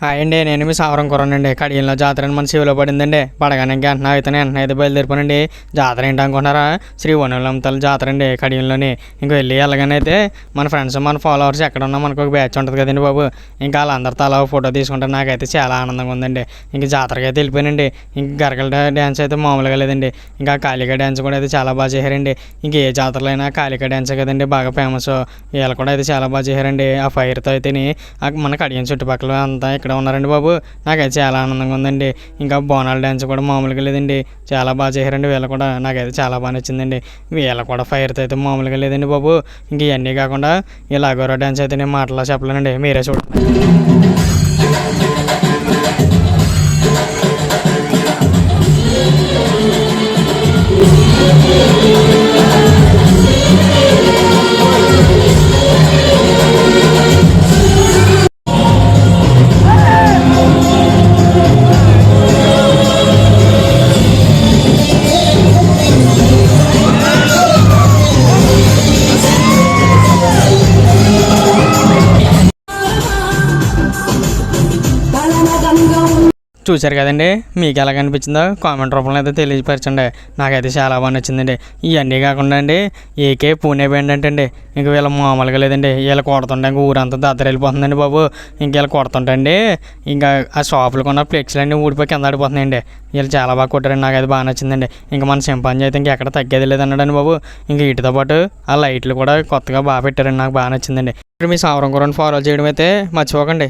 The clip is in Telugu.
హాయ్ అండి, నేను మీ సావరం కుర్రానండి. కడియంలో జాతర అని మన శివలో పడిందండి. పడగానే వెంటనే వెంటనే బయలుదేరిపోనండి. జాతర ఏంటి అనుకుంటారా? శ్రీ వనలంతల జాతర అండి కడియంలోని. ఇంక వెళ్ళగానే అయితే మన ఫ్రెండ్స్ మన ఫాలోవర్స్ ఎక్కడ ఉన్నా మనకు ఒక బ్యాచ్ ఉంటుంది కదండి బాబు. ఇంకా వాళ్ళందరితో అలా ఫోటో తీసుకుంటారు. నాకైతే చాలా ఆనందంగా ఉందండి. ఇంక జాతరకి అయితే వెళ్ళిపోయానండి. ఇంక గరగల డ్యాన్స్ అయితే మామూలుగా లేదండి. ఇంకా కాళికా డ్యాన్స్ కూడా అయితే చాలా బాగా చేశారండి. ఇంక ఏ జాతరలో అయినా కాళికా డ్యాన్సే కదండి బాగా ఫేమస్. వీళ్ళు కూడా అయితే చాలా బాగా చేశారండి. ఆ ఫైర్తో అయితేని మన కడియం చుట్టుపక్కల అంతా ఇక్కడ ఉన్నారండి బాబు. నాకైతే చాలా ఆనందంగా ఉందండి. ఇంకా బోనాల డ్యాన్స్ కూడా మామూలుగా లేదండి, చాలా బాగా చేశారండి వీళ్ళు కూడా. నాకైతే చాలా బాగా నచ్చిందండి. వీళ్ళు కూడా ఫైర్తో అయితే మామూలుగా లేదండి బాబు. ఇంక ఇవన్నీ కాకుండా ఇలా అగోరా డ్యాన్స్ అయితే నేను మాటలో చెప్పలేనండి, మీరే చూడండి. చూశారు కదండి, మీకు ఎలా కనిపించిందో కామెంట్ రూపంలో అయితే తెలియపరచండి. నాకైతే చాలా బాగా నచ్చిందండి. ఇవన్నీ కాకుండా అండి ఏకే పూణే బ్యాండ్ అంటే ఇంక వీళ్ళ మామూలుగా లేదండి. వీళ్ళు కొడుతుంటే ఇంక ఊరంతా దద్దరెళ్ళిపోతుందండి బాబు. ఇంక వీళ్ళు కొడుతుంటే అండి ఇంకా ఆ షాపులు కొన్న ఫ్లెక్స్లు అన్నీ ఊడిపోయి కింద ఆడిపోతున్నాయండి. వీళ్ళు చాలా బాగా కొట్టారండి, నాకైతే బాగా నచ్చిందండి. ఇంకా మన సింపాంజీ అయితే ఇంకెక్కడ తగ్గేది లేదన్నాడండి బాబు. ఇంక వీటితో పాటు ఆ లైట్లు కూడా కొత్తగా బాగా పెట్టారండి, నాకు బాగా నచ్చిందండి. మీ సావరం కూరని ఫాలో చేయడం అయితే మర్చిపోకండి.